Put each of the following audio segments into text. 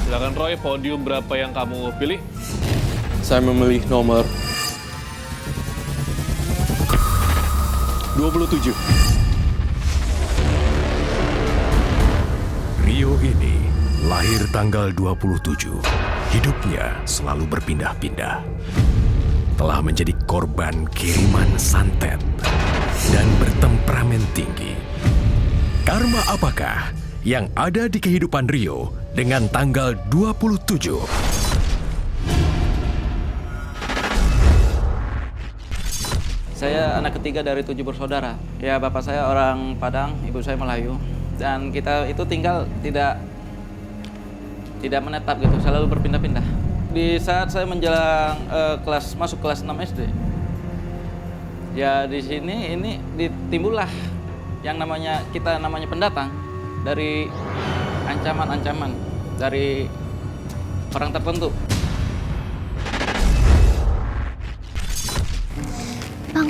Silakan Roy, podium berapa yang kamu pilih? Saya memilih nomor 27. Rio ini lahir tanggal 27. Hidupnya selalu berpindah-pindah. Telah menjadi korban kiriman santet dan bertemperamen tinggi. Karma apakah yang ada di kehidupan Rio dengan tanggal 27? Saya anak ketiga dari 7 bersaudara. Ya, bapak saya orang Padang, ibu saya Melayu. Dan kita itu tinggal tidak menetap gitu, selalu berpindah-pindah. Di saat saya menjelang masuk kelas 6 SD. Ya di sini ini timbullah yang namanya pendatang dari ancaman-ancaman dari orang tertentu.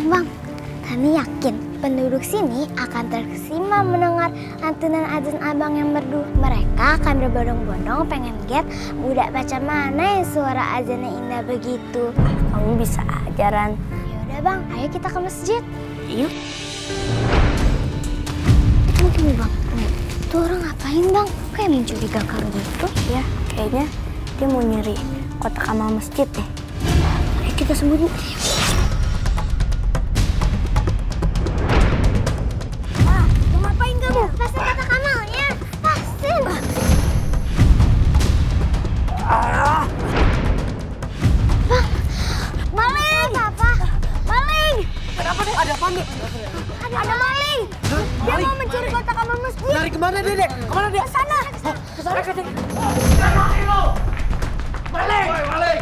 Bang, kami yakin penduduk sini akan terkesima mendengar lantunan azan abang yang merdu. Mereka akan berbondong-bondong pengen lihat budak macam mana yang suara azannya indah begitu. Kamu bisa ajaran. Yaudah bang, ayo kita ke masjid. Yuk. Tunggu bang, itu orang ngapain bang? Kayak mencurigakan gitu. Ya, kayaknya dia mau nyari kotak amal masjid deh. Ayo kita sembunyi. Pasin kotak amalnya, pasin. Bang, maling! Apa? Maling! Kenapa nih? Ada apa nih? Ada maling! Dia mau mencuri kotak amal masjid. Lari kemana, Dedek? Kemana dia? Ke sana. Ke sana, Dedek. Maling! Maling!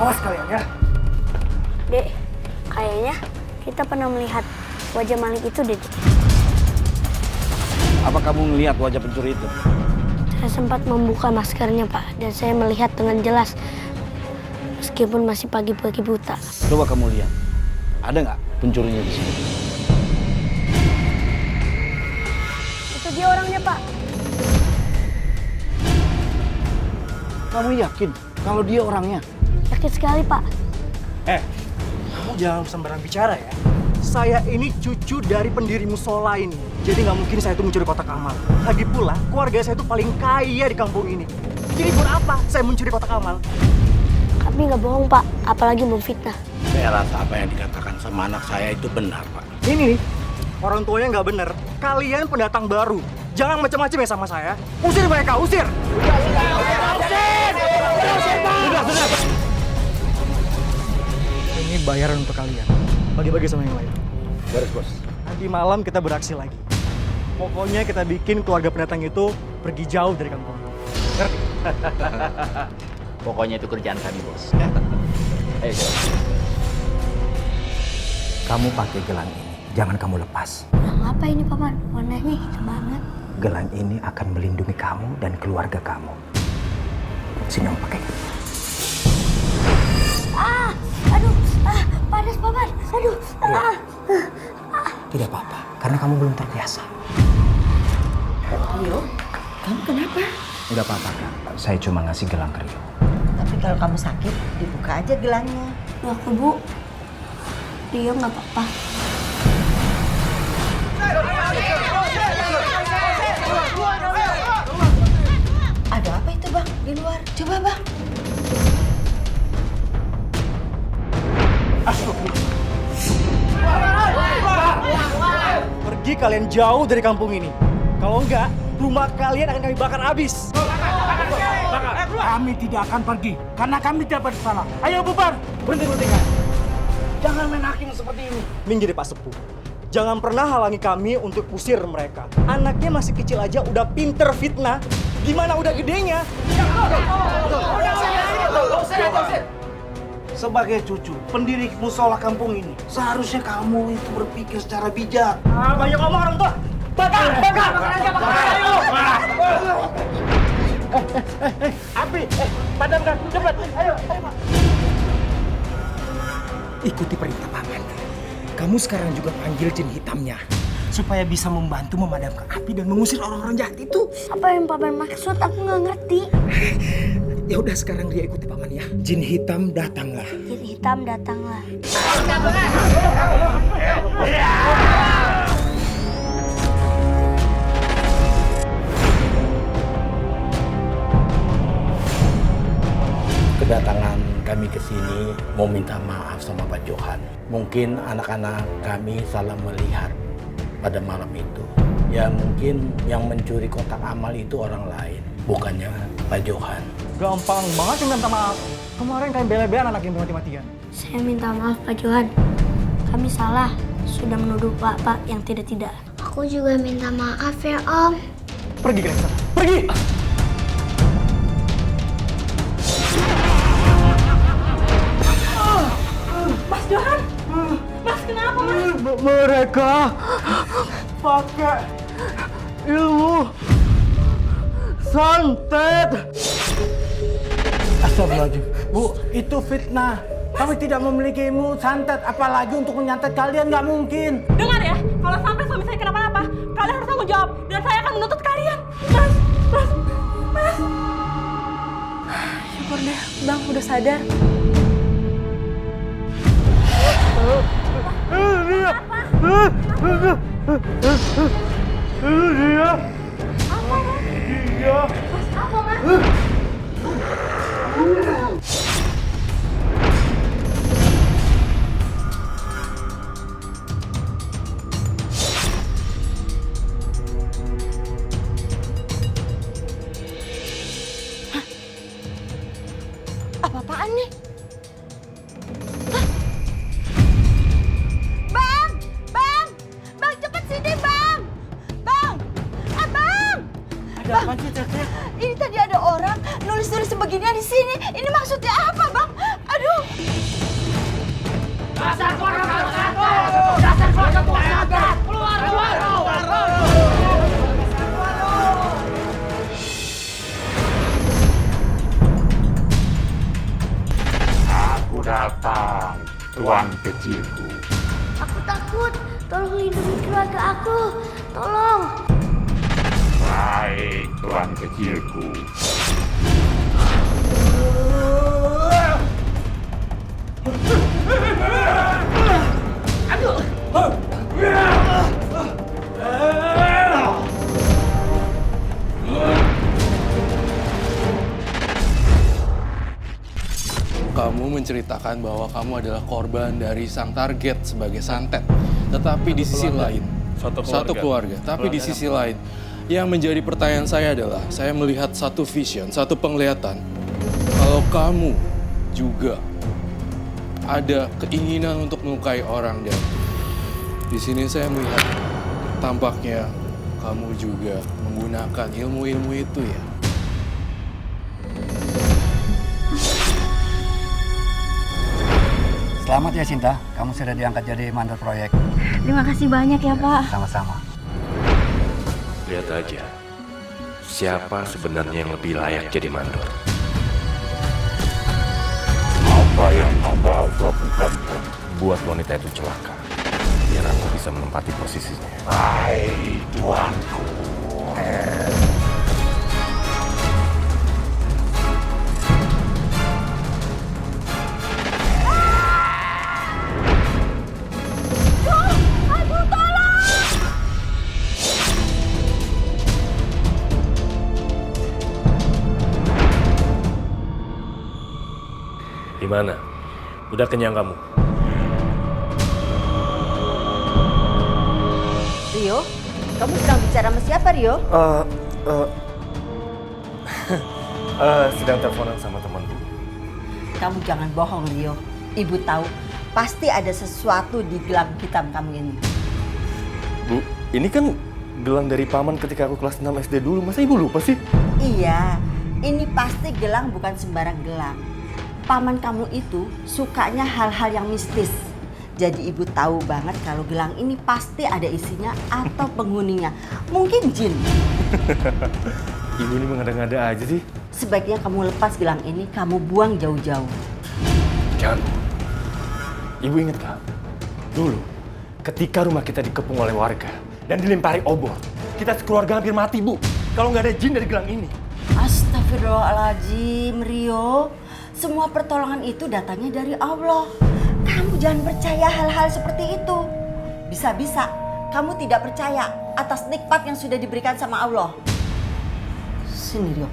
Awas kalian ya. Dek, kayaknya kita pernah melihat wajah maling itu, Dek. Apa kamu melihat wajah pencuri itu? Saya sempat membuka maskernya, Pak, dan saya melihat dengan jelas. Meskipun masih pagi-pagi buta. Coba kamu lihat. Ada nggak pencurinya di sini? Itu dia orangnya, Pak. Kamu yakin kalau dia orangnya? Yakin sekali, Pak. Kamu jangan sembarang bicara ya. Saya ini cucu dari pendiri musola ini. Jadi nggak mungkin saya itu mencuri kotak amal. Lagi pula, keluarga saya itu paling kaya di kampung ini. Jadi buat apa saya mencuri kotak amal? Kami nggak bohong, Pak. Apalagi memfitnah. Saya rasa apa yang dikatakan sama anak saya itu benar, Pak. Ini nih, orang tuanya nggak bener. Kalian pendatang baru. Jangan macam-macam ya sama saya. Usir mereka, usir! Ini bayaran untuk kalian. Bagi-bagi sama yang lain. Beres, Bos. Nanti malam kita beraksi lagi. Pokoknya kita bikin keluarga pendatang itu pergi jauh dari kampung. Ngerti? Pokoknya itu kerjaan kami, Bos. Ayo, coba. Kamu pakai gelang ini, jangan kamu lepas. Gelang apa ini paman? Warnanya hitam banget. Gelang ini akan melindungi kamu dan keluarga kamu. Sini om pakai. Panas paman. Aduh. Tidak apa-apa, karena kamu belum terbiasa. Rio, kamu kenapa? Udah apa-apa, Kak. Saya cuma ngasih gelang ke Rio. Tapi kalau kamu sakit, dibuka aja gelangnya. Loh, Bu. Rio nggak apa-apa. Ada apa itu bang di luar? Coba bang. Pergi kalian jauh dari kampung ini. Kalau enggak, rumah kalian akan kami bakar habis. Kami tidak akan pergi karena kami tidak bersalah. Ayo bubar. Berhenti. Jangan main hakim seperti ini. Minggir Pak Sepuh. Jangan pernah halangi kami untuk usir mereka. Anaknya masih kecil aja udah pinter fitnah. Gimana udah gedenya? Sebagai cucu pendiri musola kampung ini, seharusnya kamu itu berpikir secara bijak. Banyak ngomong orang tua. Bakar! Api, padamkan, cepat. Ayo. ikuti perintah paman. Kamu sekarang juga panggil jin hitamnya supaya bisa membantu memadamkan api dan mengusir orang-orang jahat itu. Apa yang paman maksud? Aku nggak ngerti. Ya udah sekarang dia ikuti paman ya. Jin hitam datanglah. Jin hitam datanglah. Kedatangan kami ke sini mau minta maaf sama Pak Johan. Mungkin anak-anak kami salah melihat pada malam itu. Ya mungkin yang mencuri kotak amal itu orang lain, bukannya Pak Johan. Gampang banget sih minta maaf. Kemarin kalian bela-belain anak yang mati-matian. Saya minta maaf Pak Johan. Kami salah sudah menuduh Pak yang tidak-tidak. Aku juga minta maaf ya Om. Pergi kalian sana. Pergi! Mas Johan! Mas kenapa Mas? Mereka pakai ilmu santet. Astagfirullahaladzim. Bu, itu fitnah. Kami tidak memiliki ilmu santet, apalagi untuk menyantet kalian nggak mungkin. Dengar ya, kalau sampai suami saya kenapa-napa, kalian harus tanggung jawab dan saya akan menuntut kalian. Mas. Syukur deh, Bang udah sadar. Apa-apaan nih? Hah? Bang, cepet sini Bang! Abang! Ada apa sih, Teh? Ini tadi ada orang nulis-nulis sebeginian di sini. Ini maksudnya apa, Bang? Aduh! Dasar keluarga keluar! Aku datang, tuan kecilku. Aku takut. Tolong lindungi keluarga aku. Tolong. Baik, tuan kecilku. Kamu menceritakan bahwa kamu adalah korban dari sang target sebagai santet. Tetapi di sisi lain, satu keluarga. Tapi di sisi lain, yang menjadi pertanyaan saya adalah, saya melihat satu vision, satu penglihatan. Kalau kamu juga ada keinginan untuk melukai orang, dan di sini saya melihat tampaknya kamu juga menggunakan ilmu-ilmu itu ya. Selamat ya Cinta, kamu sudah diangkat jadi mandor proyek. Terima kasih banyak ya Pak. Sama-sama. Lihat aja, siapa sebenarnya yang lebih layak jadi mandor. Apa yang Anda lakukan? Buat wanita itu celaka, biar aku bisa menempati posisinya. Baik, tuanku. Gimana? Udah kenyang kamu? Rio, kamu sedang bicara sama siapa, Rio? Sedang teleponan sama temanku. Kamu jangan bohong, Rio. Ibu tahu, pasti ada sesuatu di gelang hitam kamu ini. Bu, ini kan gelang dari paman ketika aku kelas 6 SD dulu. Masa ibu lupa sih? Iya, ini pasti gelang bukan sembarang gelang. Paman kamu itu sukanya hal-hal yang mistis. Jadi ibu tahu banget kalau gelang ini pasti ada isinya atau penghuninya. Mungkin jin. Ibu ini mengada-ngada aja sih. Sebaiknya kamu lepas gelang ini, kamu buang jauh-jauh. Jangan. Ibu ingat gak? Dulu, ketika rumah kita dikepung oleh warga dan dilempari obor, kita sekeluarga hampir mati, Bu. Kalau nggak ada jin dari gelang ini. Astagfirullahaladzim, Rio. Semua pertolongan itu datangnya dari Allah. Kamu jangan percaya hal-hal seperti itu. Bisa-bisa kamu tidak percaya atas nikmat yang sudah diberikan sama Allah. Sini, Rio.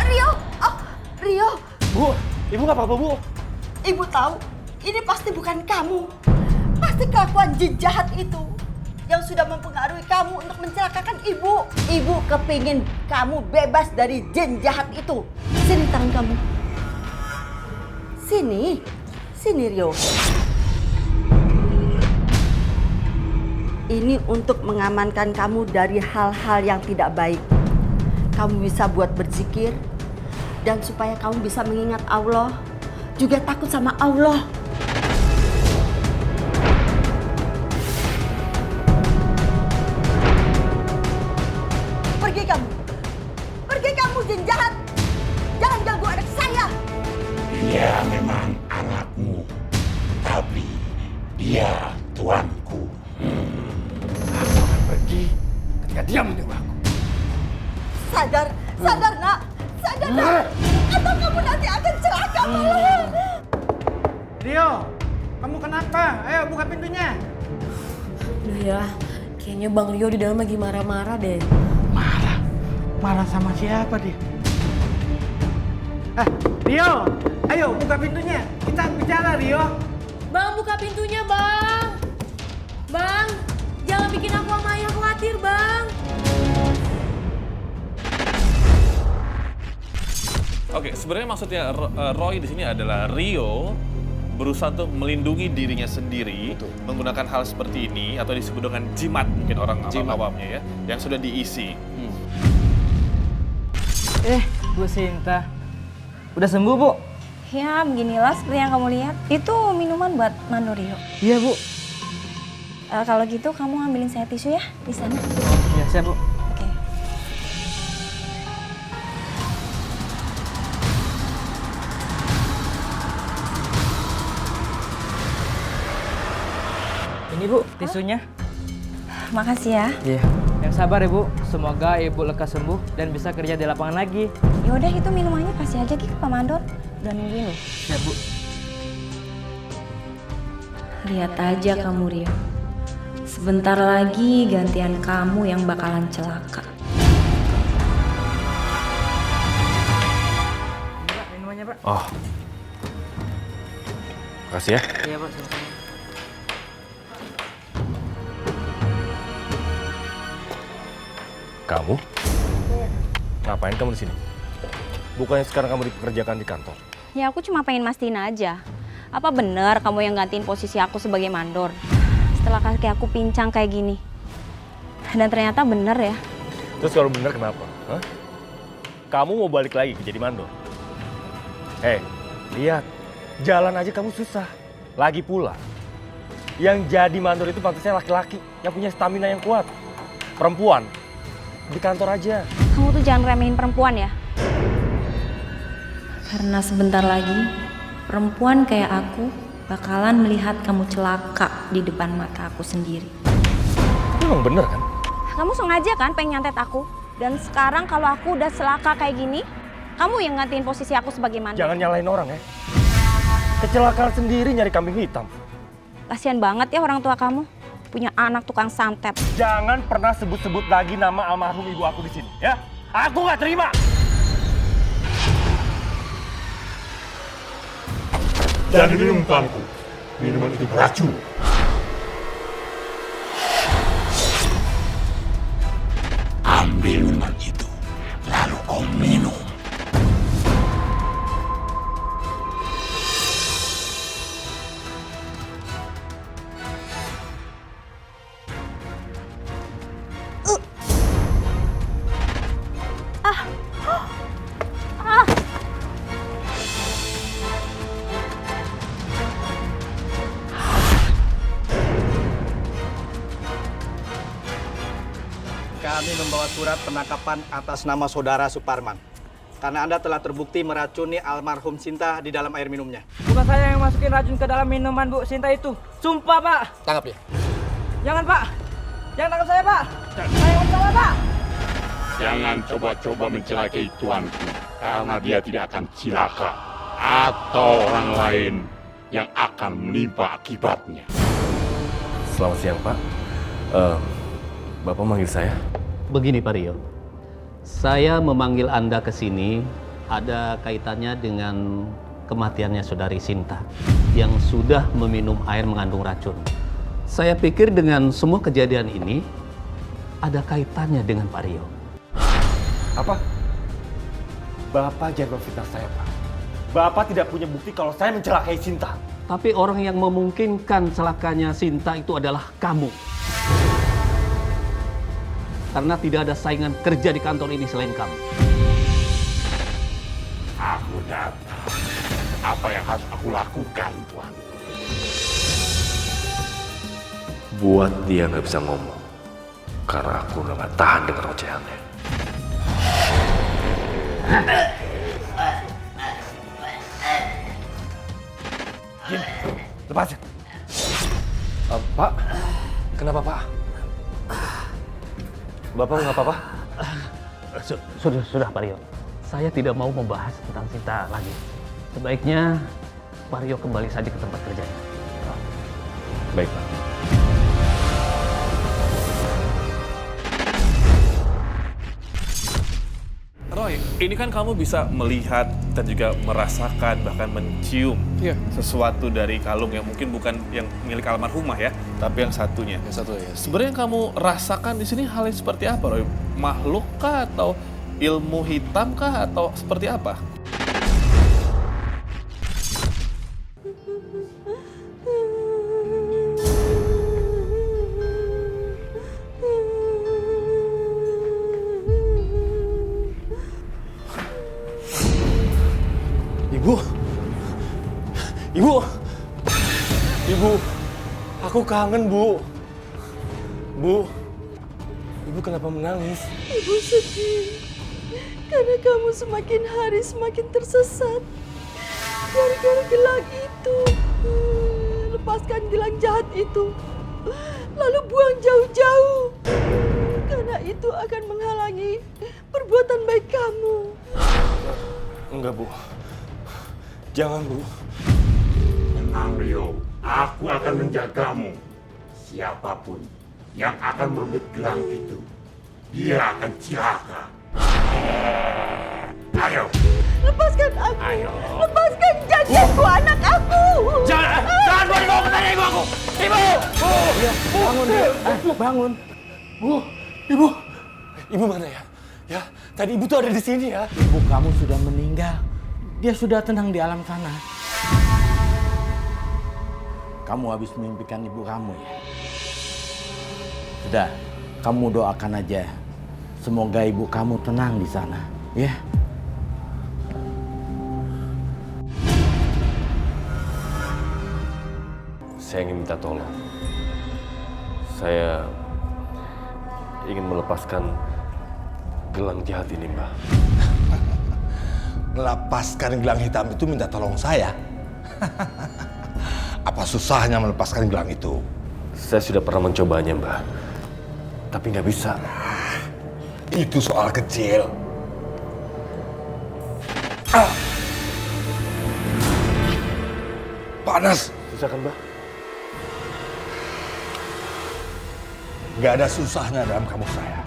Rio! Oh, Rio! Bu, Ibu nggak apa-apa, Bu. Ibu tahu, ini pasti bukan kamu. Pasti kelakuan jin jahat itu yang sudah mempengaruhi kamu untuk mencelakakan ibu. Ibu kepingin kamu bebas dari jin jahat itu. Sini tangan kamu. Sini. Sini, Rio. Ini untuk mengamankan kamu dari hal-hal yang tidak baik. Kamu bisa buat berzikir. Dan supaya kamu bisa mengingat Allah, juga takut sama Allah. Pergi kamu. Pergi kamu, jin jahat. Jangan ganggu anak saya. Dia memang anakmu, tapi dia tuanku. Aku akan pergi ketika dia menyuruh aku. Sadar, sadar nak. Sadar nak. Atau kamu nanti akan celaka malah. Rio, kamu kenapa? Ayo buka pintunya. Duh ya, kayaknya Bang Rio di dalam lagi marah-marah deh. Marah? Marah sama siapa dia? Rio, ayo buka pintunya. Kita bicara, Rio. Bang, buka pintunya, Bang. Bang, jangan bikin aku sama Ayah khawatir, Bang. Oke, sebenarnya maksudnya Roy di sini adalah Rio berusaha untuk melindungi dirinya sendiri menggunakan hal seperti ini atau disebut dengan jimat mungkin orang awamnya ya, yang sudah diisi. Bu Sinta, udah sembuh, Bu? Ya, beginilah seperti yang kamu lihat. Itu minuman buat Mano Rio. Iya, Bu. Kalau gitu kamu ambilin saya tisu ya di sana. Iya, siap, Bu. Ini, Bu, tisunya. Makasih ya. Iya. Yang sabar ya, Bu. Semoga Ibu lekas sembuh dan bisa kerja di lapangan lagi. Ya udah, itu minumannya kasih aja ke Pak Mandor. Udah nungguin loh. Ya, Bu. Lihat aja kamu, Rio. Sebentar lagi gantian kamu yang bakalan celaka. Pak, minumannya, Pak. Oh. Makasih ya. Iya, Pak. Sama-sama. Kamu? Ngapain kamu di sini? Bukannya sekarang kamu dipekerjakan di kantor? Ya aku cuma pengen mastiin aja. Apa bener kamu yang gantiin posisi aku sebagai mandor? Setelah kaki aku pincang kayak gini. Dan ternyata bener ya. Terus kalau bener kenapa? Hah? Kamu mau balik lagi jadi mandor? Lihat. Jalan aja kamu susah. Lagi pula. Yang jadi mandor itu pantasnya laki-laki. Yang punya stamina yang kuat. Perempuan. Di kantor aja. Kamu tuh jangan remehin perempuan ya. Karena sebentar lagi, perempuan kayak aku bakalan melihat kamu celaka di depan mata aku sendiri. Emang bener kan? Kamu sengaja kan pengen nyantet aku? Dan sekarang kalau aku udah celaka kayak gini, kamu yang gantiin posisi aku sebagai mandor. Jangan nyalain orang ya. Kecelakaan sendiri nyari kambing hitam. Kasian banget ya orang tua kamu. Punya anak tukang santet. Jangan pernah sebut-sebut lagi nama almarhum ibu aku di sini, ya? Aku nggak terima. Jangan minum tuanku. Minuman itu beracun. Ambil minuman itu, lalu kau minum. Kami membawa surat penangkapan atas nama saudara Suparman. Karena Anda telah terbukti meracuni almarhum Sinta di dalam air minumnya. Bukan saya yang masukin racun ke dalam minuman Bu Sinta itu. Sumpah, Pak. Tangkap dia. Jangan, Pak. Jangan tangkap saya, Pak. Saya yang bersalah, Pak. Jangan coba-coba mencelakai tuanku, karena dia tidak akan celaka atau orang lain yang akan menimpa akibatnya. Selamat siang, Pak. Bapak manggil saya? Begini Pak Rio, saya memanggil Anda ke sini ada kaitannya dengan kematiannya saudari Sinta yang sudah meminum air mengandung racun. Saya pikir dengan semua kejadian ini ada kaitannya dengan Pak Rio. Apa? Bapak jangan memfitnah saya, Pak. Bapak tidak punya bukti kalau saya mencelakai Sinta. Tapi orang yang memungkinkan celakanya Sinta itu adalah kamu. Karena tidak ada saingan kerja di kantor ini selain kamu. Aku datang. Apa yang harus aku lakukan, Tuan? Buat dia nggak bisa ngomong. Karena aku udah nggak tahan dengan ocehannya. Jin, lepasin. Pak, kenapa Pak? Bapak nggak apa-apa? Sudah Pak Rio. Saya tidak mau membahas tentang Sinta lagi. Sebaiknya Pak Rio kembali saja ke tempat kerjanya. Baik, Pak. Roy, ini kan kamu bisa melihat dan juga merasakan bahkan mencium sesuatu dari kalung yang mungkin bukan yang milik almarhumah ya, tapi yang satunya. Yang satu ya. Sebenarnya yang kamu rasakan di sini hal yang seperti apa, Roy? Makhluk kah atau ilmu hitam kah atau seperti apa? Ibu, aku kangen, Bu. Bu, Ibu kenapa menangis? Ibu sedih karena kamu semakin hari semakin tersesat gara-gara gelang itu. Lepaskan gelang jahat itu, lalu buang jauh-jauh, karena itu akan menghalangi perbuatan baik kamu. Enggak, Bu. Jangan, Bu. Tenang, Rio. Aku akan menjagamu. Siapapun yang akan merebut gelang itu, dia akan celaka. Ayo. Lepaskan aku. Ayo. Lepaskan jasadku, anak aku. Jangan dibawa ke tanya ibu aku. Ibu. Bangun, bangun. Bu, Ibu. Ibu mana ya? Ya, tadi Ibu tuh ada di sini ya. Ibu kamu sudah meninggal. Dia sudah tenang di alam sana. Kamu habis memimpikan ibu kamu ya? Sudah, kamu doakan aja. Semoga ibu kamu tenang di sana, ya. Saya ingin minta tolong. Saya ingin melepaskan gelang jahat ini, Mbak. Melepaskan gelang hitam itu minta tolong saya? Apa susahnya melepaskan gelang itu? Saya sudah pernah mencobanya, Mbak. Tapi nggak bisa. Itu soal kecil. Panas. Susah kan, Mbak? Nggak ada susahnya dalam kamu saya.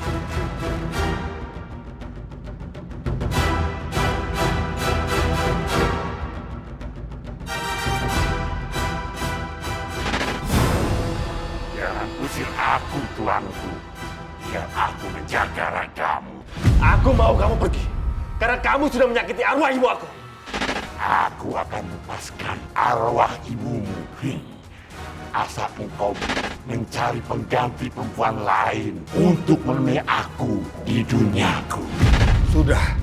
Jangan usir aku, tuanku. Biar aku menjaga ragamu. Aku mau kamu pergi. Karena kamu sudah menyakiti arwah ibu aku. Aku akan lepaskan arwah ibumu. Asal engkau mencari pengganti perempuan lain untuk menemui aku di duniaku. Sudah.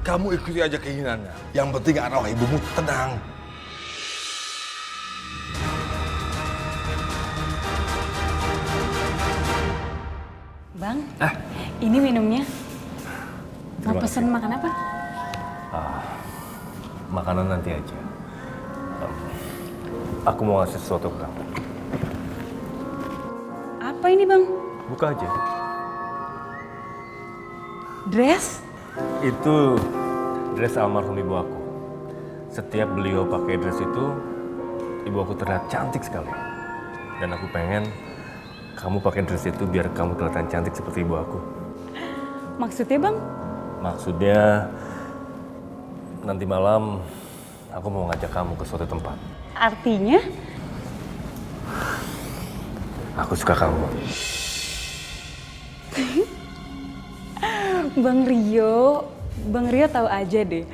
Kamu ikuti aja keinginannya. Yang penting arwah ibumu tenang. Bang, ini minumnya. Mau pesen makan apa? Makanan nanti aja. Aku mau ngasih sesuatu ke kamu. Apa ini, Bang? Buka aja. Dress? Itu dress almarhum ibu aku. Setiap beliau pakai dress itu, ibu aku terlihat cantik sekali. Dan aku pengen kamu pakai dress itu biar kamu kelihatan cantik seperti ibu aku. Maksudnya, Bang? Maksudnya nanti malam aku mau ngajak kamu ke suatu tempat. Artinya? Aku suka kamu. Bang Rio tahu aja deh.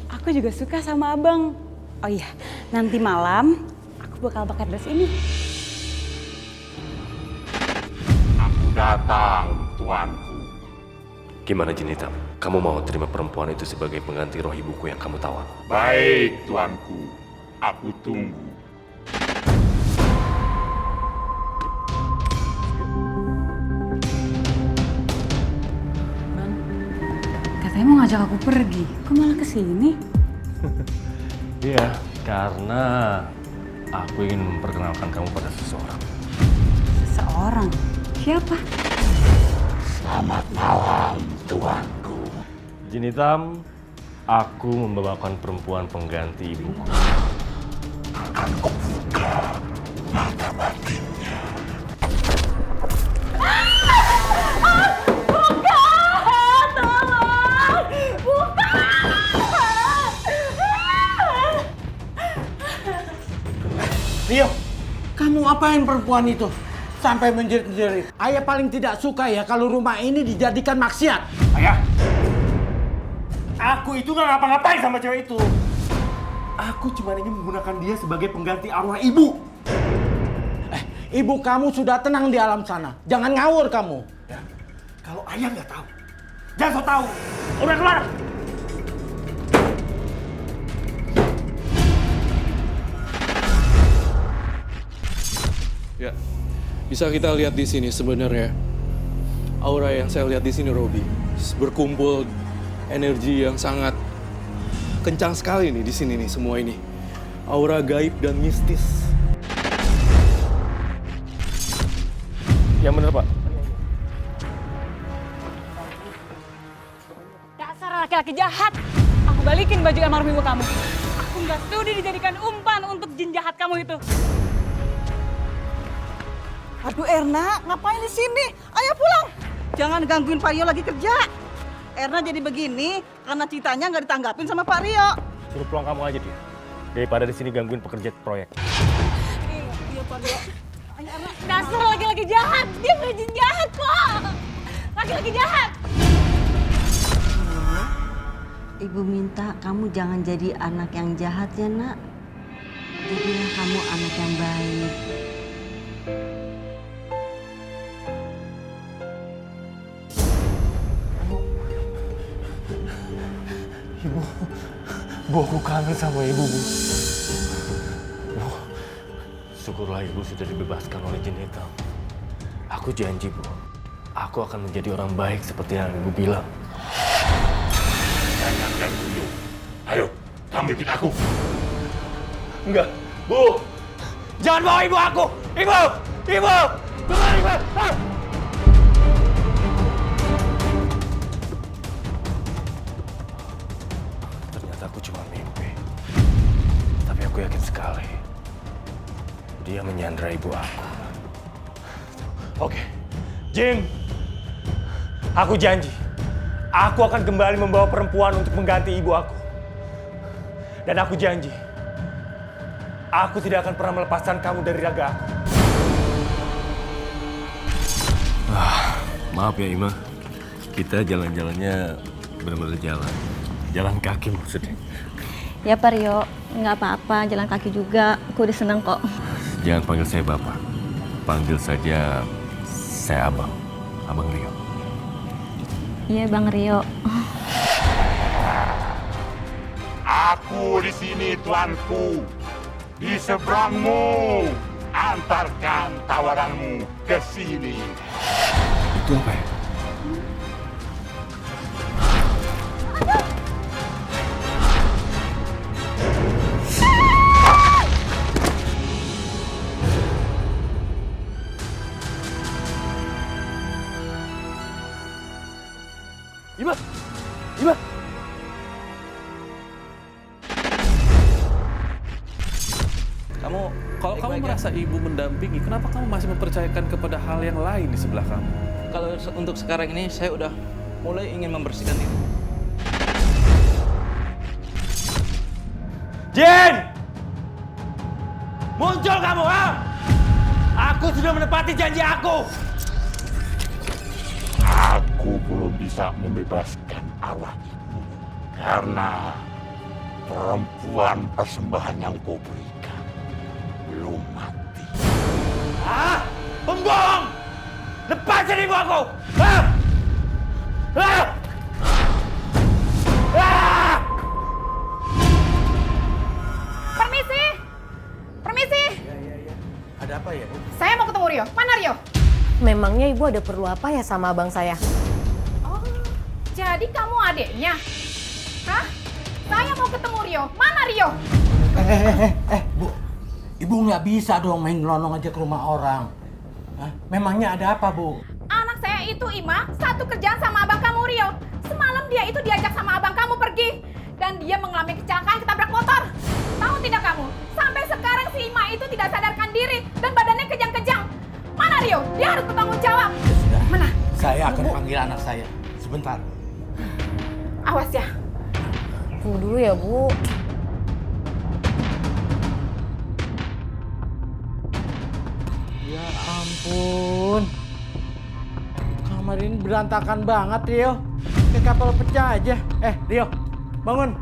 Aku juga suka sama Abang. Oh iya, nanti malam aku bakal pakai dress ini. Aku datang, tuanku. Gimana Jin-Hitam? Kamu mau terima perempuan itu sebagai pengganti roh ibuku yang kamu tawar? Baik, tuanku. Aku tunggu. Katanya mau ngajak aku pergi, kok malah kesini? Iya, karena aku ingin memperkenalkan kamu pada seseorang. Seseorang? Siapa? Selamat malam, tuanku. Jin-Hitam, aku membawakan perempuan pengganti ibuku. Akan kubuka mata batinnya. Rio, kamu apain perempuan itu? Sampai menjerit-jerit. Ayah paling tidak suka ya kalau rumah ini dijadikan maksiat. Ayah, aku itu nggak ngapa-ngapain sama cewek itu. Aku cuma ingin menggunakan dia sebagai pengganti arwah ibu. Ibu kamu sudah tenang di alam sana. Jangan ngawur kamu. Ya, kalau ayah nggak tahu, jangan so tahu. Udah keluar. Ya, bisa kita lihat di sini sebenarnya aura yang saya lihat di sini, Robi, berkumpul energi yang sangat kencang sekali nih di sini nih semua ini, aura gaib dan mistis. Yang bener Pak. Dasar laki-laki jahat. Aku balikin baju almarhum ibu kamu. Aku nggak studi dijadikan umpan untuk jin jahat kamu itu. Aduh Erna, ngapain di sini? Ayo pulang. Jangan gangguin Pak Rio lagi kerja. Erna jadi begini karena citanya nggak ditanggapin sama Pak Rio. Suruh pulang kamu aja dia. Daripada di sini gangguin pekerja proyek. Iya Pak Rio. Ayo Erna. Dasar laki-laki jahat. Dia bukan jin jahat kok. Laki-laki jahat. Ibu minta kamu jangan jadi anak yang jahat ya nak. Jadilah kamu anak yang baik. Bu, aku kangen sama ibu, Bu. Bu, syukurlah ibu sudah dibebaskan oleh Jin-Hitam. Aku janji, Bu. Aku akan menjadi orang baik seperti yang ibu bilang. Jangan ganggu dulu. Ayo, kamu ikut aku. Enggak, Bu. Jangan bawa ibu aku. Ibu! Ibu! Tunggu, ibu! Ah! Aku cuma mimpi, tapi aku yakin sekali dia menyandra ibu aku. Oke, Jin, aku janji, aku akan kembali membawa perempuan untuk mengganti ibu aku. Dan aku janji, aku tidak akan pernah melepaskan kamu dari raga aku. Maaf ya Ima, kita jalan-jalannya benar-benar jalan kaki maksudnya. Ya Pak Rio, nggak apa-apa, jalan kaki juga. Aku udah seneng kok. Jangan panggil saya Bapak. Panggil saja saya Abang. Abang Rio. Iya Bang Rio. Aku di sini tuanku. Di seberangmu. Antarkan tawaranmu ke sini. Itu apa ya? Kalau kamu merasa ibu mendampingi, kenapa kamu masih mempercayakan kepada hal yang lain di sebelah kamu? Kalau untuk sekarang ini saya udah mulai ingin membersihkan itu. Jin! Muncul kamu, ha? Aku sudah menepati janji aku. Aku belum bisa membebaskan arwah ibu karena perempuan persembahan yang kau berikan belum mati. Hah? Pembohong! Lepasin ibu aku! Hah? Hah? Ah! Permisi! Permisi! Ada apa ya, Bu? Saya mau ketemu Rio. Mana Rio? Memangnya ibu ada perlu apa ya sama abang saya? Oh, jadi kamu adiknya? Hah? Saya mau ketemu Rio. Mana Rio? Bu. Ibu nggak bisa dong main nyelonong aja ke rumah orang. Hah? Memangnya ada apa, Bu? Anak saya itu, Ima, satu kerjaan sama abang kamu Rio. Semalam dia itu diajak sama abang kamu pergi. Dan dia mengalami kecelakaan ketabrak motor. Tahu tidak kamu? Sampai sekarang si Ima itu tidak sadarkan diri dan badannya kejang-kejang. Mana Rio? Dia harus bertanggung jawab. Sudah. Mana? Saya akan panggil anak saya. Sebentar. Awas ya. Tunggu dulu ya, Bu. Ya ampun. Kamar ini berantakan banget, Rio. Kayak kapal pecah aja. Rio, bangun.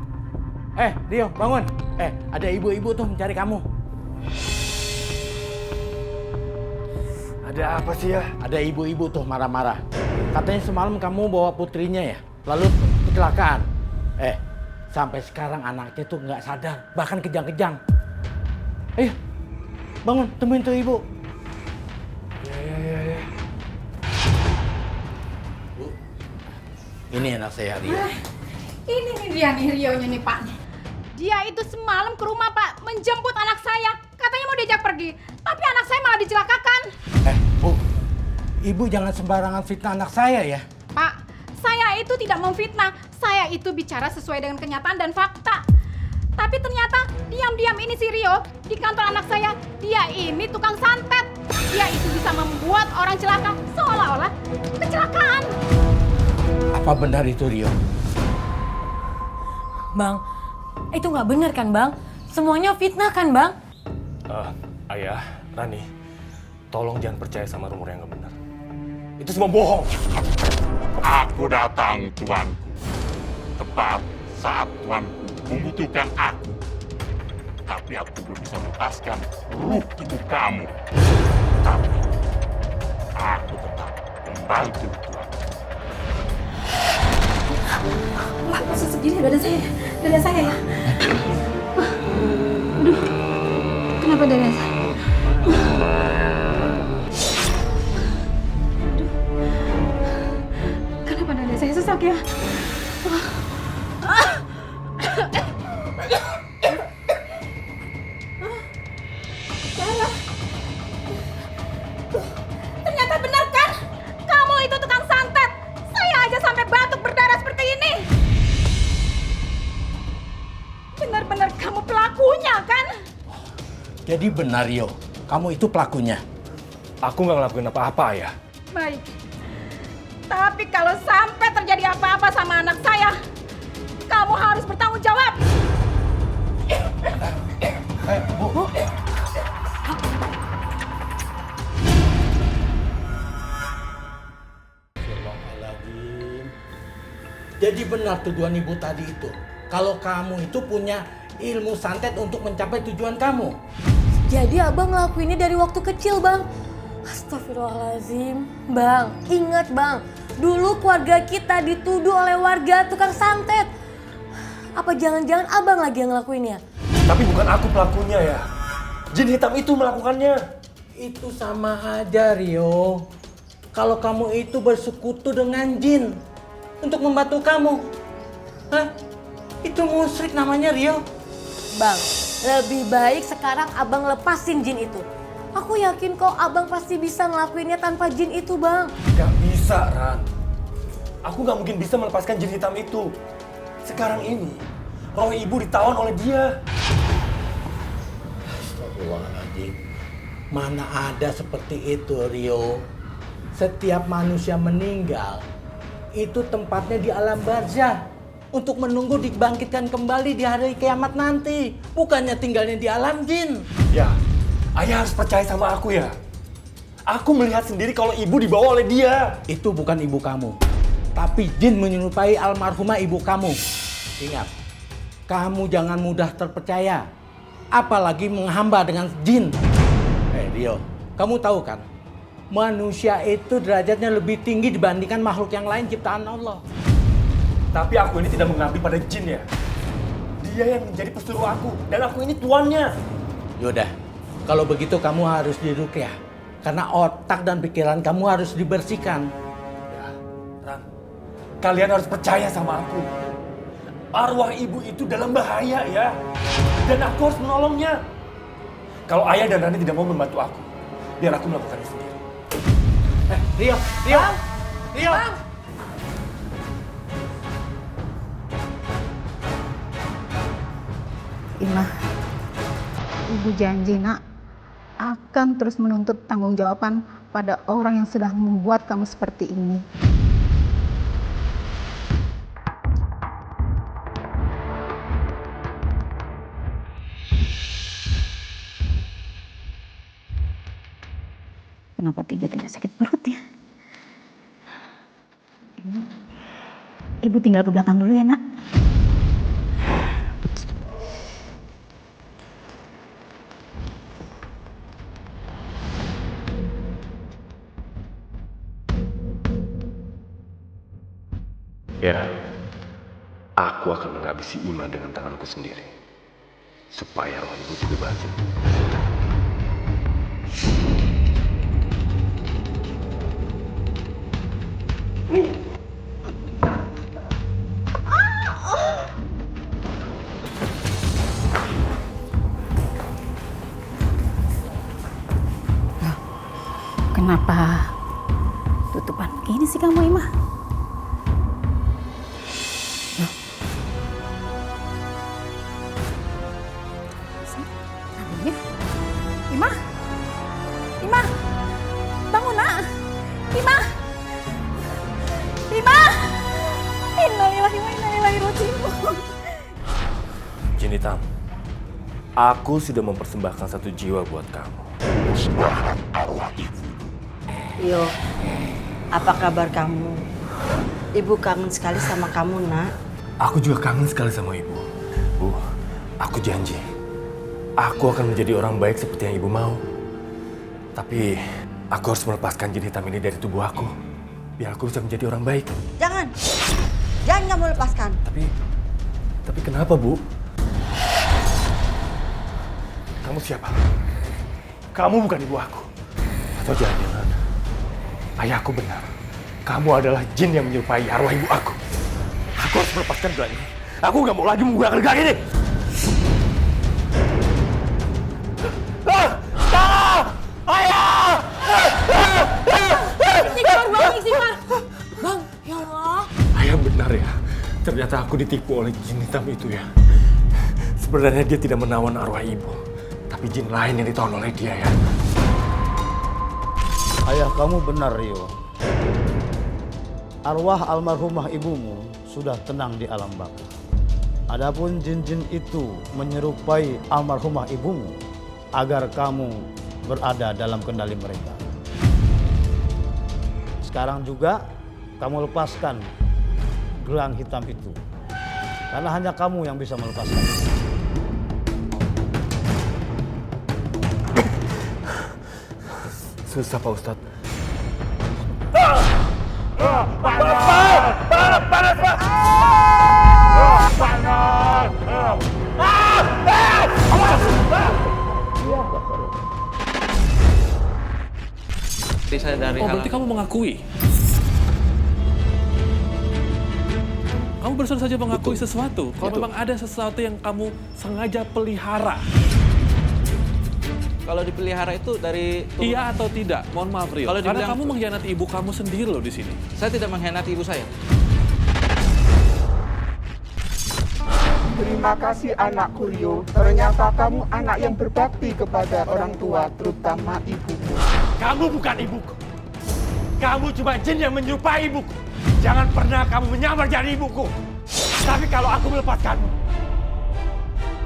Rio, bangun. Ada ibu-ibu tuh mencari kamu. Ada apa sih ya? Ada ibu-ibu tuh marah-marah. Katanya semalam kamu bawa putrinya ya, lalu kecelakaan. Sampai sekarang anaknya tuh nggak sadar, bahkan kejang-kejang. Ayo, bangun, temuin tuh ibu. Ya. Bu, ini anak saya, Rio. Ini nih dia nih Rionya nih Pak. Dia itu semalam ke rumah Pak menjemput anak saya. Katanya mau diajak pergi, tapi anak saya malah dicelakakan. Bu, ibu jangan sembarangan fitnah anak saya ya. Pak, saya itu tidak memfitnah. Saya itu bicara sesuai dengan kenyataan dan fakta. Tapi ternyata diam-diam ini si Rio di kantor anak saya, dia ini tukang santet. Dia itu bisa membuat orang celaka seolah-olah kecelakaan. Apa benar itu, Rio? Bang, itu nggak benar kan, Bang? Semuanya fitnah kan, Bang? Ayah, Rani, tolong jangan percaya sama rumor yang nggak benar. Itu semua bohong. Aku datang, tuanku. Tepat saat tuanku membutuhkan aku. Tapi aku belum bisa melepaskan ruh ibu kamu. Tapi aku tetap membantu tuanku. Pak, segini dada saya ya. Aduh, kenapa dada saya? Kenapa dada saya sesak ya? Ternyata benar kan? Kamu itu tukang santet. Saya aja sampai batuk berdarah seperti ini. Benar-benar kamu pelakunya kan? Jadi benar, Rio. Kamu itu pelakunya. Aku nggak ngelakuin apa-apa, ya. Baik. Tapi kalau sampai terjadi apa-apa sama anak saya, kamu harus bertanggung jawab. Bu. Jadi benar tujuan ibu tadi itu. Kalau kamu itu punya ilmu santet untuk mencapai tujuan kamu. Jadi abang ngelakuinnya dari waktu kecil, Bang. Astagfirullahaladzim. Bang, ingat Bang. Dulu keluarga kita dituduh oleh warga tukang santet. Apa jangan-jangan abang lagi yang ngelakuinnya? Tapi bukan aku pelakunya ya. Jin hitam itu melakukannya. Itu sama aja, Rio. Kalau kamu itu bersekutu dengan jin untuk membantu kamu. Hah? Itu musyrik namanya, Rio. Bang, lebih baik sekarang abang lepasin jin itu. Aku yakin kok abang pasti bisa ngelakuinnya tanpa jin itu, Bang. Gak bisa, Ran. Aku gak mungkin bisa melepaskan jin hitam itu. Sekarang ini, roh ibu ditawan oleh dia. Astagfirullahaladzim. Mana ada seperti itu, Rio. Setiap manusia meninggal, itu tempatnya di alam barzah. Untuk menunggu dibangkitkan kembali di hari kiamat nanti. Bukannya tinggalnya di alam jin. Ya, ayah harus percaya sama aku ya. Aku melihat sendiri kalau ibu dibawa oleh dia. Itu bukan ibu kamu. Tapi jin menyerupai almarhumah ibu kamu. Ingat, kamu jangan mudah terpercaya. Apalagi menghamba dengan jin. Rio, kamu tahu kan? Manusia itu derajatnya lebih tinggi dibandingkan makhluk yang lain ciptaan Allah. Tapi aku ini tidak mengabdi pada jin ya. Dia yang menjadi pesuruh aku. Dan aku ini tuannya. Yaudah, kalau begitu kamu harus diruqyah. Karena otak dan pikiran kamu harus dibersihkan. Ya, Ran. Kalian harus percaya sama aku. Arwah ibu itu dalam bahaya ya. Dan aku harus menolongnya. Kalau ayah dan Rani tidak mau membantu aku, biar aku melakukannya sendiri. Rio! Bang! Rio! Bang! Ima, Ibu janji nak akan terus menuntut tanggung-jawaban pada orang yang sudah membuat kamu seperti ini. Kenapa tidak sakit perut ya? Ibu tinggal ke belakang dulu ya nak. Ya, aku akan menghabisi Ima dengan tanganku sendiri. Supaya roh ibu dibebasin. Kenapa tutupan gini sih kamu, Ima? Ima? Ima? Bangun nak! Ima! Ima! Innalillahi wa inna ilaihi raji'un. Jin hitam, aku sudah mempersembahkan 1 jiwa buat kamu. Persembahkan arwah ibu. Yo, apa kabar kamu? Ibu kangen sekali sama kamu, nak. Aku juga kangen sekali sama ibu. Bu, aku janji. Aku akan menjadi orang baik seperti yang ibu mau. Tapi aku harus melepaskan jin hitam ini dari tubuh aku. Biar aku bisa menjadi orang baik. Jangan! Jangan kamu lepaskan. Tapi kenapa, Bu? Kamu siapa? Kamu bukan ibu aku. Atau jangan-jangan ayahku benar. Kamu adalah jin yang menyerupai arwah ibu aku. Aku harus melepaskan gelang ini. Aku nggak mau lagi menggunakan gelang ini. Ayah! Istighfar. Bang, ya Allah. Ayah benar ya. Ternyata aku ditipu oleh jin hitam itu ya. Sebenarnya dia tidak menawan arwah ibu. Tapi jin lain yang ditawan oleh dia ya. Ayah kamu benar, Rio. Arwah almarhumah ibumu sudah tenang di alam baka. Adapun jin-jin itu menyerupai almarhumah ibumu agar kamu berada dalam kendali mereka. Sekarang juga kamu lepaskan gelang hitam itu. Karena hanya kamu yang bisa melepaskan. Susah, Pak Ustadz. Berarti kamu mengakui? Kamu barusan saja mengakui sesuatu. Kalau memang ada sesuatu yang kamu sengaja pelihara. Kalau dipelihara itu dari Iya atau tidak? Mohon maaf Rio. Kalau Karena dibilang- kamu mengkhianati ibu kamu sendiri loh di sini. Saya tidak mengkhianati ibu saya. Terima kasih anakku Rio. Ternyata kamu anak yang berbakti kepada orang tua, terutama ibumu. Kamu bukan ibuku. Kamu cuma jin yang menyerupai ibuku. Jangan pernah kamu menyamar jadi ibuku. Tapi kalau aku melepaskanmu,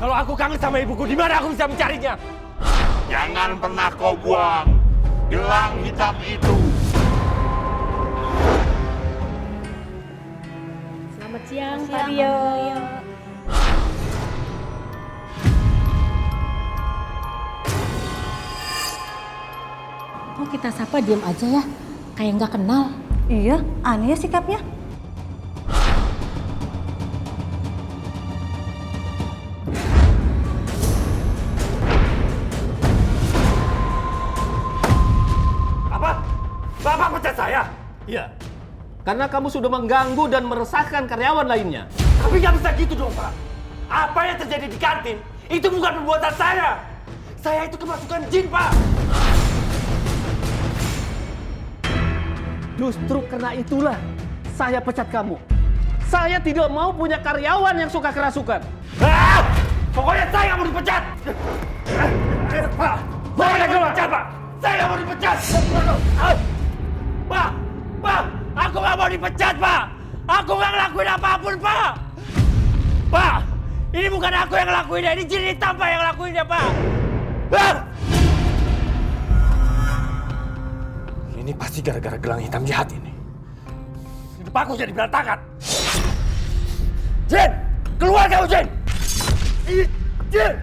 kalau aku kangen sama ibuku, di mana aku bisa mencarinya? Jangan pernah kau buang gelang hitam itu. Selamat siang, Pak Rio. Kok kita sapa diam aja ya? Kayak nggak kenal. Iya, aneh sikapnya. Apa? Bapak pecat saya? Iya. Karena kamu sudah mengganggu dan meresahkan karyawan lainnya. Tapi nggak bisa gitu dong, Pak. Apa yang terjadi di kantin itu bukan perbuatan saya. Saya itu kemasukan jin, Pak. Justru karena itulah saya pecat kamu. Saya tidak mau punya karyawan yang suka kerasukan. Pokoknya saya mau dipecat. Pak, saya mau dipecat, Pak. Saya mau dipecat. Pak, aku nggak mau dipecat, Pak. Aku nggak ngelakuin apapun, Pak. Pak, ini bukan aku yang ngelakuinnya, ini jin hitam, Pak, yang ngelakuinnya, Pak. Ini pasti gara-gara gelang hitam jahat ini. Hidup aku jadi berantakan. Jin, keluar kamu, Jin. Jin.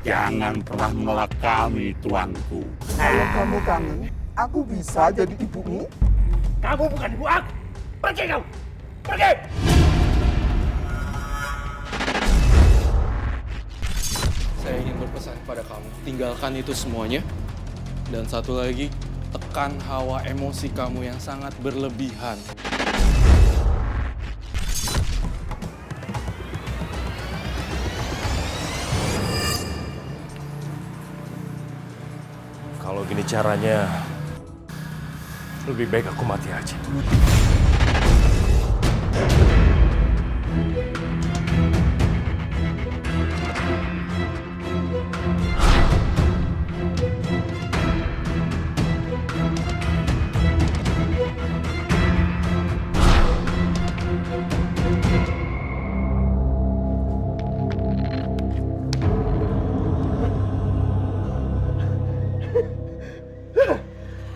Jangan pernah menolak kami, tuanku. Kalau kamu kangen, aku bisa jadi ibumu. Kamu bukan ibu aku. Pergi kamu. Pergi. Saya ingin berpesan kepada kamu, tinggalkan itu semuanya. Dan satu lagi, tekan hawa emosi kamu yang sangat berlebihan. Kalau gini caranya, lebih baik aku mati aja.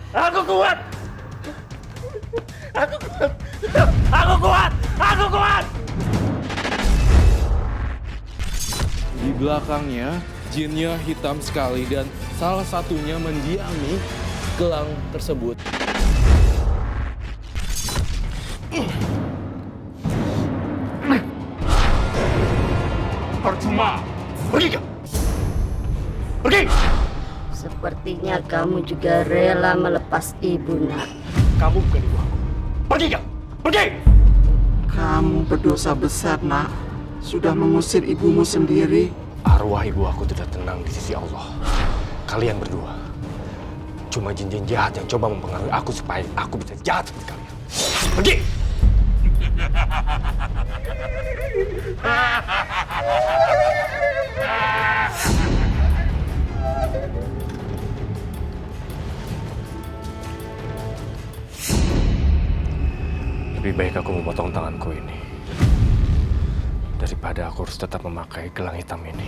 Aku kuat! Aku kuat! Aku kuat! Aku kuat! Di belakangnya, jinnya hitam sekali dan salah satunya mendiami gelang tersebut. Percuma! Pergi kau! Pergi! Sepertinya kamu juga rela melepas ibu, nak. Kamu bukan ibu aku. Pergi kau! Pergi! Kamu berdosa besar, nak. Sudah mengusir ibumu sendiri. Arwah ibu aku tidak tenang di sisi Allah. Kalian berdua cuma jin-jin jahat yang coba mempengaruhi aku supaya aku bisa jahat seperti kalian. Pergi! Lebih baik aku memotong tanganku ini daripada aku harus tetap memakai gelang hitam ini.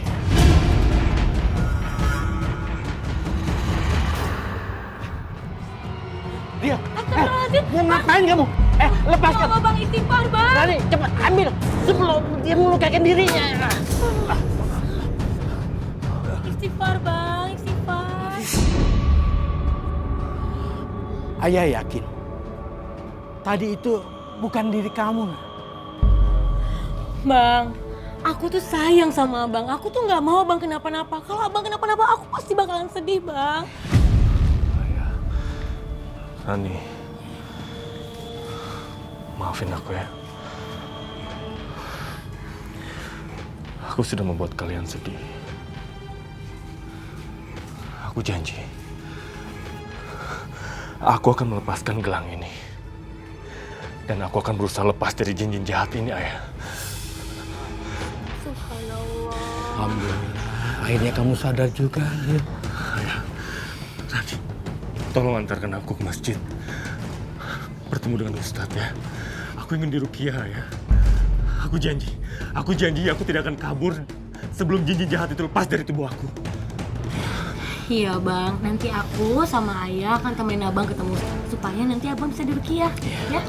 Dia, mau ngapain kamu? Lepaskan. Tolong Bang, istighfar, Bang. Rani, cepat ambil sebelum dia melukakan dirinya. Istighfar, Bang, istighfar. Ayah yakin tadi itu bukan diri kamu. Bang, aku tuh sayang sama Abang. Aku tuh nggak mau Abang kenapa-napa. Kalau Abang kenapa-napa, aku pasti bakalan sedih, Bang. Rani, maafin aku ya. Aku sudah membuat kalian sedih. Aku janji, aku akan melepaskan gelang ini. Dan aku akan berusaha lepas dari jin-jin jahat ini, Ayah. Alhamdulillah, akhirnya kamu sadar juga. Ayah, Radi, tolong antarkan aku ke masjid. Bertemu dengan Ustadz ya. Aku ingin diruqyah ya. Aku janji aku tidak akan kabur sebelum jin-jin jahat itu lepas dari tubuh aku. Iya bang, nanti aku sama ayah akan temenin abang ketemu supaya nanti abang bisa diruqyah, ya?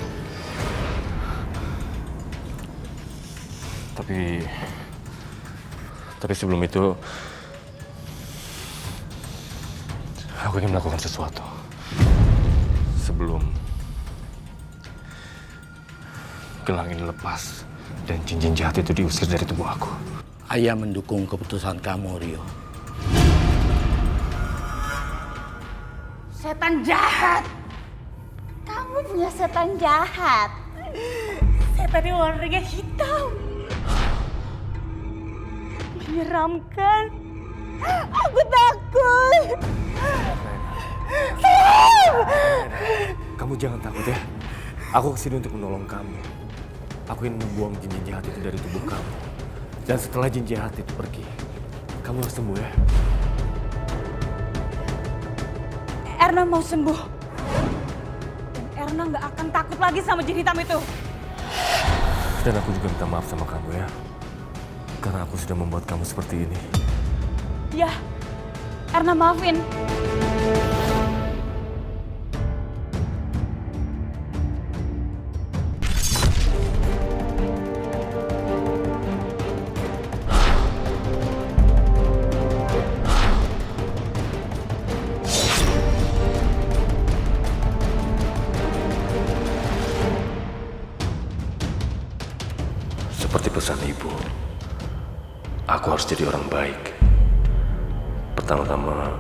Tapi sebelum itu, aku ingin melakukan sesuatu. Sebelum gelang ini lepas dan jin-jin jahat itu diusir dari tubuh aku. Ayah mendukung keputusan kamu, Rio. Setan jahat! Kamu punya setan jahat. Setannya warnanya hitam. Menyeramkan. Aku takut. Kamu jangan takut ya. Aku kesini untuk menolong kamu. Aku ingin membuang jin-jin jahat itu dari tubuh kamu. Dan setelah jin jahat itu pergi, kamu harus sembuh ya. Erna mau sembuh. Dan Erna nggak akan takut lagi sama jin hitam itu. Dan aku juga minta maaf sama kamu ya. Karena aku sudah membuat kamu seperti ini. Ya, Erna maafin. Seperti pesan ibu, aku harus jadi orang baik. Pertama-tama,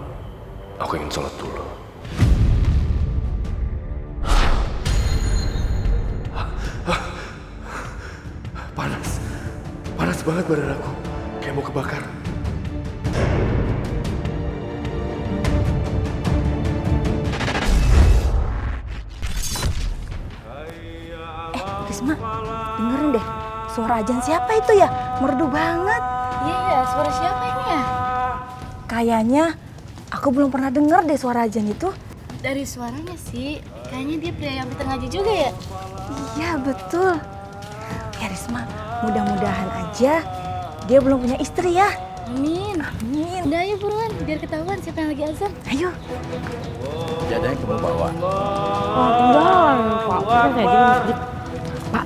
aku ingin sholat dulu. Panas banget badan aku, kayak mau kebakar. Risma, dengerin deh. Suara ajan siapa itu ya? Merdu banget. Iya, suara siapa ini ya? Kayaknya aku belum pernah denger deh suara ajan itu. Dari suaranya sih, kayaknya dia pria yang pintar ngaji juga ya? Iya, betul. Ya Risma, mudah-mudahan aja dia belum punya istri ya. Amin. Amin. Udah ayo buruan, biar ketahuan siapa yang lagi azan. Ayo. Jadanya kamu bawa. Oh, tinggal. Pak, kita kayak di masjid. Pak.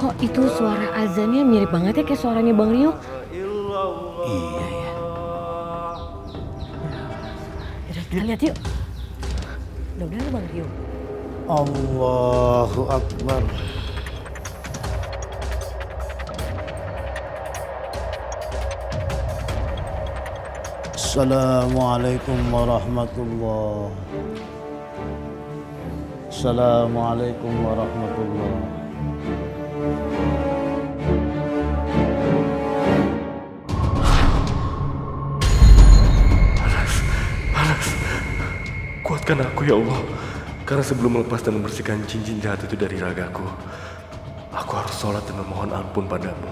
Kok itu suara azannya mirip banget ya kayak suaranya Bang Rio? Iya ya. Yaudah, kita lihat yuk. Mudah-mudahan Bang Rio. Allahu Akbar. Assalamualaikum warahmatullahi. Assalamualaikum warahmatullahi. Kuatkan aku ya Allah. Karena sebelum melepas dan membersihkan jin-jin jahat itu dari ragaku, aku harus sholat dan memohon ampun padamu.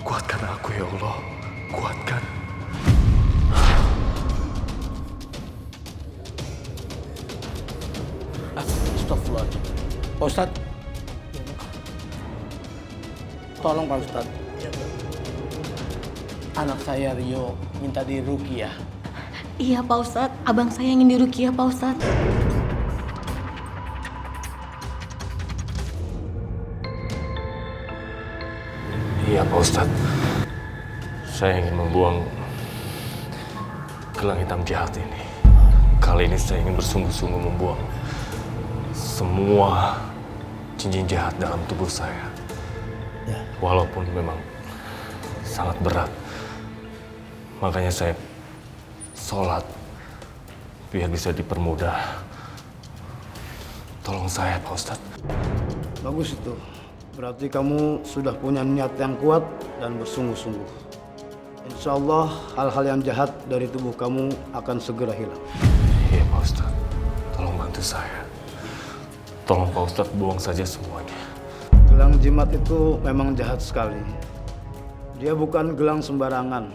Kuatkan aku ya Allah. Kuatkan. Astagfirullahaladzim. Pak Ustadz. Tolong Pak Ustadz. Anak saya Rio minta diruqyah. Iya Pak Ustadz, abang saya ingin diruqyah Pak Ustadz. Iya Pak Ustadz. Saya ingin membuang gelang hitam jahat ini. Kali ini saya ingin bersungguh-sungguh membuang semua jin-jin jahat dalam tubuh saya. Walaupun memang sangat berat. Makanya saya sholat biar bisa dipermudah. Tolong saya Pak Ustadz. Bagus itu. Berarti kamu sudah punya niat yang kuat dan bersungguh-sungguh. Insya Allah hal-hal yang jahat dari tubuh kamu akan segera hilang. Iya Pak Ustadz. Tolong bantu saya. Tolong Pak Ustadz buang saja semuanya. Gelang jimat itu memang jahat sekali. Dia bukan gelang sembarangan.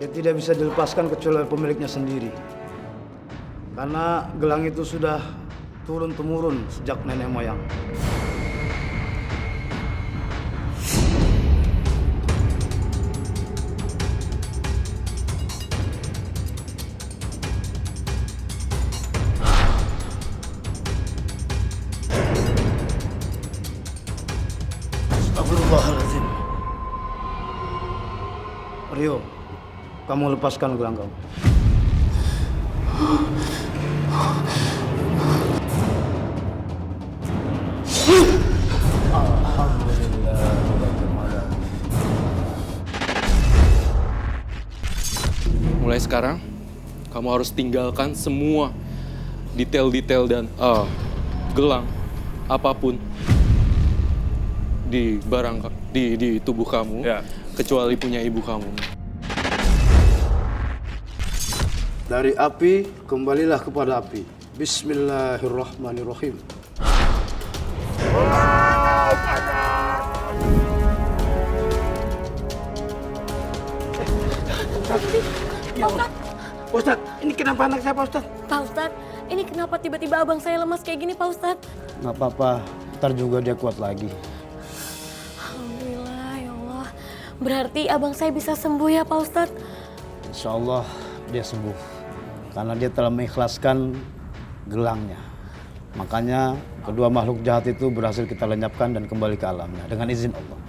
Dia tidak bisa dilepaskan kecuali oleh pemiliknya sendiri. Karena gelang itu sudah turun-temurun sejak nenek moyang. Astagfirullahaladzim. Rio, kamu lepaskan gelang kamu. Mulai sekarang, kamu harus tinggalkan semua detail-detail dan gelang apapun di di tubuh kamu, kecuali punya ibu kamu. Dari api, kembalilah kepada api. Bismillahirrahmanirrahim. Pak Ustadz, ini kenapa anak saya Pak Ustadz? Pak Ustadz, ini kenapa tiba-tiba abang saya lemas kayak gini Pak Ustadz? Nggak apa-apa, ntar juga dia kuat lagi. Alhamdulillah ya Allah. Berarti abang saya bisa sembuh ya Pak Ustadz? Insya Allah dia sembuh. Karena dia telah mengikhlaskan gelangnya. Makanya kedua makhluk jahat itu berhasil kita lenyapkan dan kembali ke alamnya dengan izin Allah.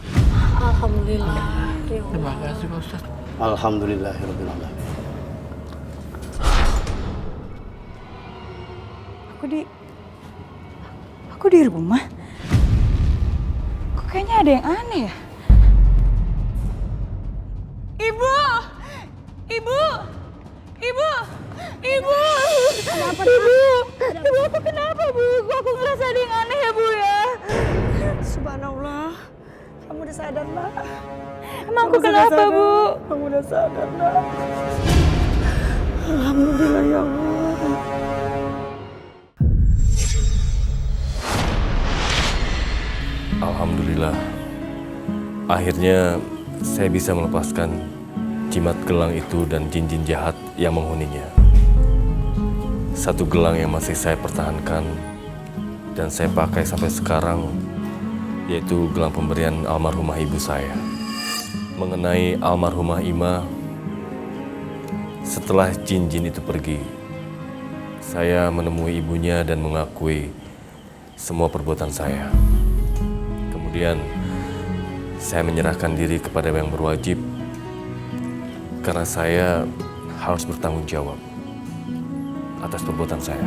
Alhamdulillah ya Allah. Terima kasih Pak Ustadz. Alhamdulillahirabbil alamin. Aku di rumah. Kok kayaknya ada yang aneh ya? Ibu! Ibu! Ibu! Ibu! Kenapa, Ibu? Ibu, aku kenapa, Bu? Aku ngerasa ada yang aneh ya, Bu ya? Subhanallah. Kamu udah sadar, Nak? Emang aku kenapa, Bu? Kamu udah sadar, Nak? Alhamdulillah ya Allah. Alhamdulillah, akhirnya saya bisa melepaskan jimat gelang itu dan jin-jin jahat yang menghuninya. Satu gelang yang masih saya pertahankan dan saya pakai sampai sekarang, yaitu gelang pemberian almarhumah ibu saya. Mengenai almarhumah Ima, setelah jin-jin itu pergi, saya menemui ibunya dan mengakui semua perbuatan saya. Kemudian saya menyerahkan diri kepada yang berwajib karena saya harus bertanggung jawab atas perbuatan saya.